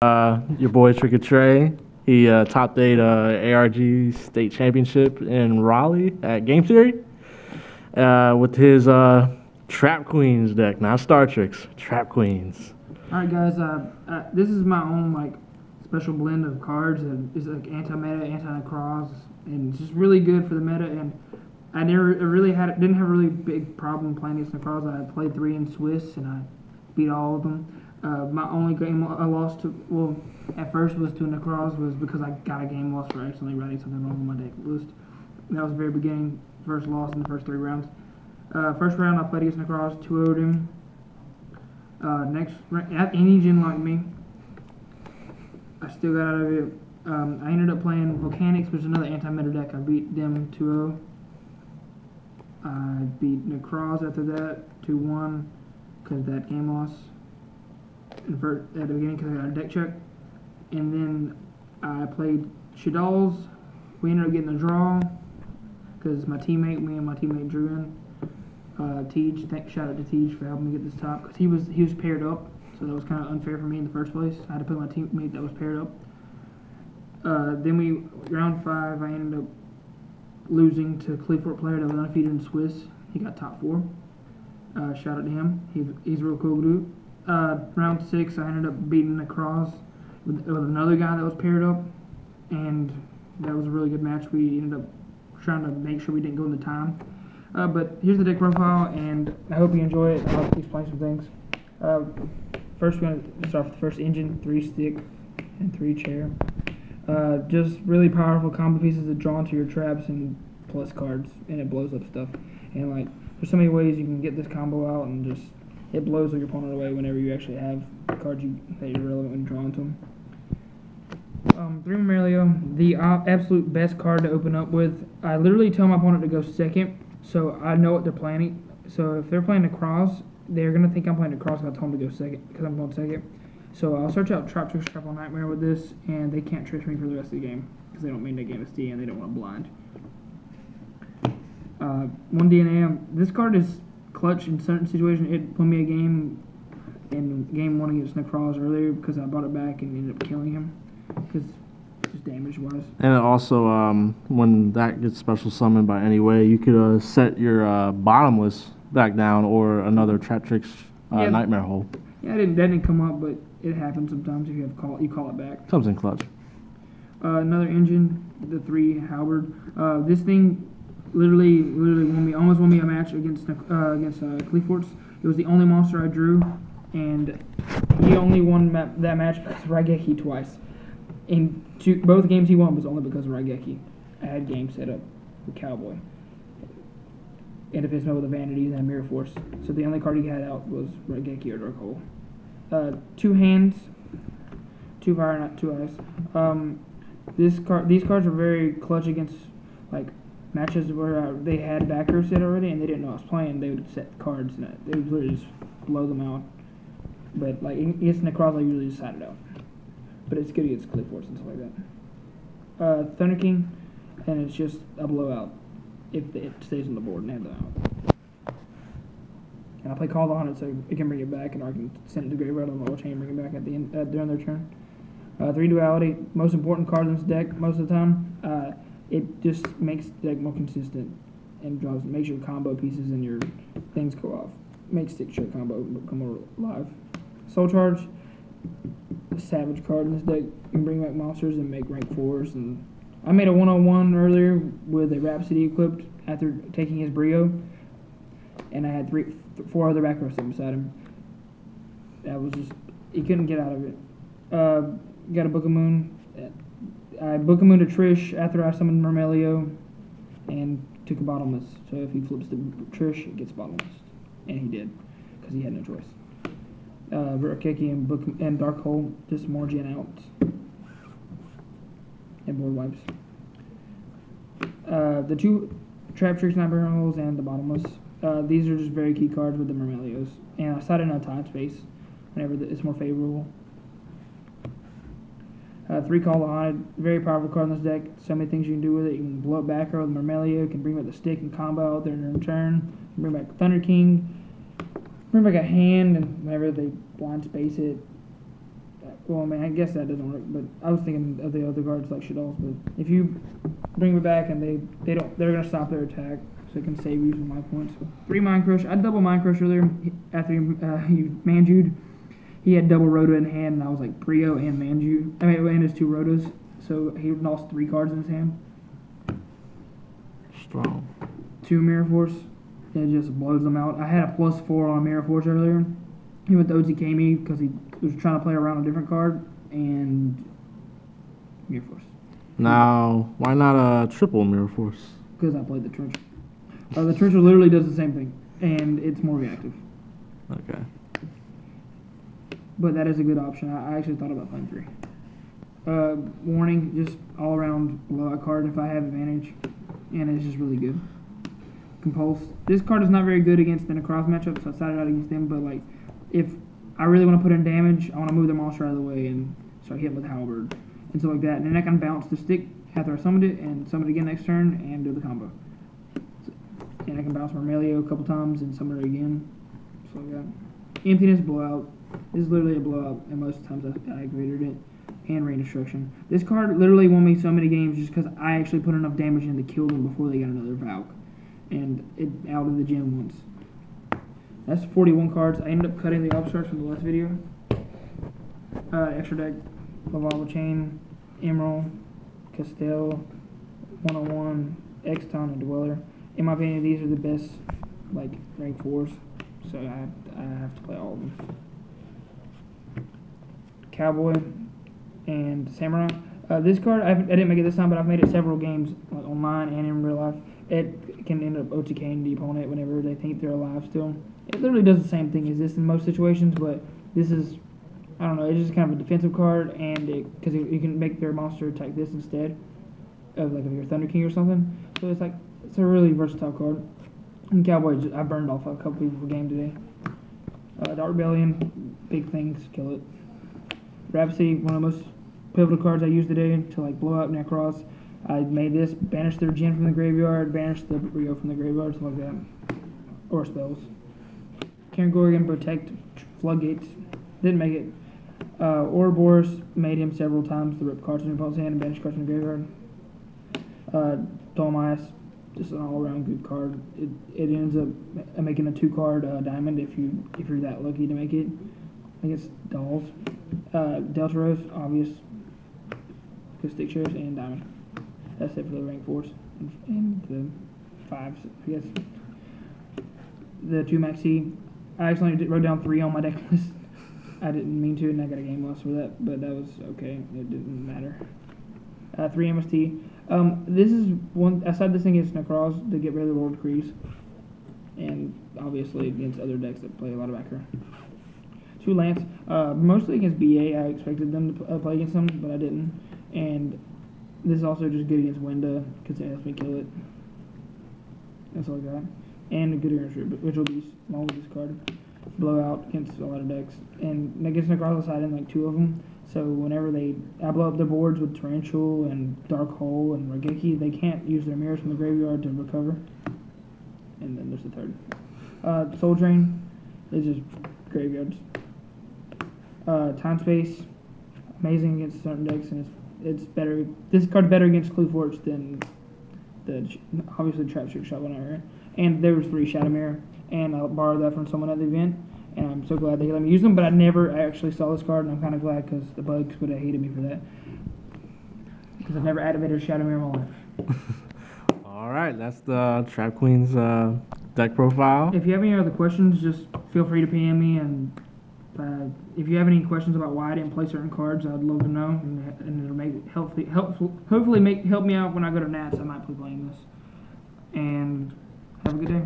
Your boy Trick Trey. He topped eight ARG state championship in Raleigh at Game Theory with his Trap Queens deck, not Star Tricks, Trap Queens. All right, guys. This is my own special blend of cards, and it's anti-meta, anti-cross, and it's just really good for the meta. And I didn't have a really big problem playing against Necroz. I played 3 in Swiss, and I beat all of them. My only game I lost to, at first was to Necroz, was because I got a game loss for accidentally writing something wrong on my deck list. And that was the very beginning, first loss in the first 3 rounds. First round I played against Necroz, 2-0'd him. Next round, any gen like me, I still got out of it. I ended up playing Volcanics, which is another anti-meta deck. I beat them 2-0. I beat Necroz after that 2-1 because of that game loss at the beginning because I got a deck check. And then I played Shadal's. We ended up getting a draw because me and my teammate drew in. Tej, shout out to Tej for helping me get this top because he was paired up, so that was kind of unfair for me in the first place. I had to put my teammate that was paired up. Then round 5, I ended up losing to a Clifford player that was undefeated in Swiss. He got top 4. Shout out to him. He's a real cool dude. Round 6, I ended up beating Necroz with another guy that was paired up, and that was a really good match. We ended up trying to make sure we didn't go in the time. But here's the deck profile, and I hope you enjoy it. I'll explain some things. First, we're going to start with the first engine, 3 stick and 3 chair. Just really powerful combo pieces that draw into your traps and plus cards, and it blows up stuff. And there's so many ways you can get this combo out, and just it blows your opponent away whenever you actually have cards that you're relevant when drawing to them. 3 Marilio, the absolute best card to open up with. I literally tell my opponent to go second, so I know what they're planning. So if they're playing Necroz, they're going to think I'm playing Necroz, and I told them to go second because I'm going second. So I'll search out Trap Tricks, Trap on Nightmare with this, and they can't trick me for the rest of the game because they don't mean to game a D and they don't want to blind. 1 DNA. This card is clutch in certain situations. It won me a game in game 1 against Necroz earlier because I brought it back and ended up killing him because just damage wise. And it also, when that gets special summoned by any way, you could set your bottomless back down or another Trap Tricks Nightmare hole. Yeah, that didn't come up, but it happens sometimes if you call it back. Comes in clutch. Another engine, the 3 Halberd. This thing literally almost won me a match against Cleforts. It was the only monster I drew, and he only won that match because of Raigeki twice. In both games he won was only because of Raigeki. I had game set up with Cowboy. And if it's no with the Vanities and Mirror Force. So the only card he had out was Raigeki or Dark Hole. 2 hands, 2 fire, not 2 ice. These cards are very clutch against matches where they had backers set already and they didn't know I was playing. They would set cards and they would literally just blow them out. But against Necroz, I usually just side it out. But it's good against Cliff Force and stuff like that. Thunder King, and it's just a blowout if it stays on the board and they have them out. And I play Call on it so it can bring it back, and I can send it to Graveyard on the chain and bring it back at the end during their turn. 3 Duality, most important card in this deck most of the time. It just makes the deck more consistent and makes your combo pieces and your things go off. Makes stick shirt combo come alive. Soul Charge, a savage card in this deck. You can bring back monsters and make rank 4s. And I made a 1-on-1 earlier with a Rhapsody equipped after taking his Brio, and I had 4 other back rows sitting beside him. That was just, he couldn't get out of it. Got a Book of Moon. I Book of Moon to Trish after I summoned Mermelio and took a bottomless. So if he flips the Trish, it gets bottomless. And he did, because he had no choice. Raigeki and Dark Hole, just more gen outs. And board wipes. The 2 Trap Tricks, Nightmare Holes, and the bottomless. These are just very key cards with the Mermelios. And I sided on time space whenever it's more favorable. 3 Call the Haunted, very powerful card in this deck. So many things you can do with it. You can blow up back row with Mermelio, you can bring back the stick and combo out there in your turn. You can bring back Thunder King, bring back a hand, and whenever they blind space it, Well, man, I guess that doesn't work. But I was thinking of the other cards like Shaddolls. But if you bring it back and they're gonna stop their attack, so it can save you some life points. 3 Mind Crush. I double Mind Crush earlier after he Manju'd. He had double Rhoda in hand, and I was like Brio and Manju. I mean, and his 2 Rhodas. So he lost 3 cards in his hand. Strong. 2 Mirror Force. It just blows them out. I had a +4 on Mirror Force earlier. He went to OTK me because he was trying to play around a different card, and Mirror Force. Now, why not a triple Mirror Force? Because I played the Trencher. The Trencher literally does the same thing, and it's more reactive. Okay. But that is a good option. I actually thought about playing 3. Warning, just all around blowout card if I have advantage, and it's just really good. Compulse. This card is not very good against the Necroz matchup, so I decided out against them, but like, if I really want to put in damage, I want to move their monster out of the way and start hitting with Halberd and stuff like that. And then I can bounce the stick after I summoned it and summon it again next turn and do the combo. And I can bounce Marmelio a couple times and summon it again. Stuff like that. Emptiness, blowout. This is literally a blowout, and most times I activated it. And Rain Destruction. This card literally won me so many games just because I actually put enough damage in to kill them before they got another Valk. And it out of the gym once. That's 41 cards. I ended up cutting the Obstacles from the last video. Extra deck, Lavalva Chain, Emerald, Castell, 101, Exton, and Dweller. In my opinion, these are the best, like, rank 4s. So I have to play all of them. Cowboy and Samurai. This card, I didn't make it this time, but I've made it several games, like online and in real life. It can end up OTKing the opponent whenever they think they're alive still. It literally does the same thing as this in most situations, but this is, I don't know, it's just kind of a defensive card, and because you can make their monster attack this instead of like if you're Thunder King or something. So it's like, it's a really versatile card. And Cowboy, I burned off a couple people for game today. Dark Rebellion, big things, kill it. Rhapsody, one of the most pivotal cards I used today to like blow up Necroz. I made this, banish their Jin from the graveyard, banish the Rio from the graveyard, stuff like that. Or spells. Karen Gorgon, protect Floodgates. Didn't make it. Ouroboros made him several times to rip cards from the opponent's hand and banish cards from the graveyard. Dolmias, just an all-around good card. It ends up making a 2-card diamond if you're that lucky to make it. I guess Dolls. Deltaros, obvious. Because stick shares and diamond. That's it for the rank 4s and the 5s, I guess. The 2 maxi. I actually wrote down 3 on my deck list. I didn't mean to, and I got a game loss for that, but that was okay. It didn't matter. 3 MST. This is one. I said this thing against Necroz to get rid of the World Crease, and obviously against other decks that play a lot of backer. 2 Lance. Mostly against BA. I expected them to play against them, but I didn't. And this is also just good against Winda because it helps me kill it. That's all I got. And a good which will be small with this card. Blowout against a lot of decks. And against Necroz, I did like 2 of them. So whenever I blow up their boards with Tarantula and Dark Hole and Regeki, they can't use their mirrors from the graveyard to recover. And then there's the 3rd. Soul Drain is just graveyards. Time Space, amazing against certain decks, and it's better. This card's better against Clueforge than obviously Trap Trick Shot whenever. And there was 3 Shadow Mirror, and I borrowed that from someone at the event, and I'm so glad they let me use them. But I never actually saw this card, and I'm kind of glad because the bugs would have hated me for that. Because I've never activated a Shadow Mirror in my life. All right, that's the Trap Queen's deck profile. If you have any other questions, just feel free to PM me, and if you have any questions about why I didn't play certain cards, I'd love to know, and it'll make hopefully help me out when I go to Nats. I might be playing this. And have a good day.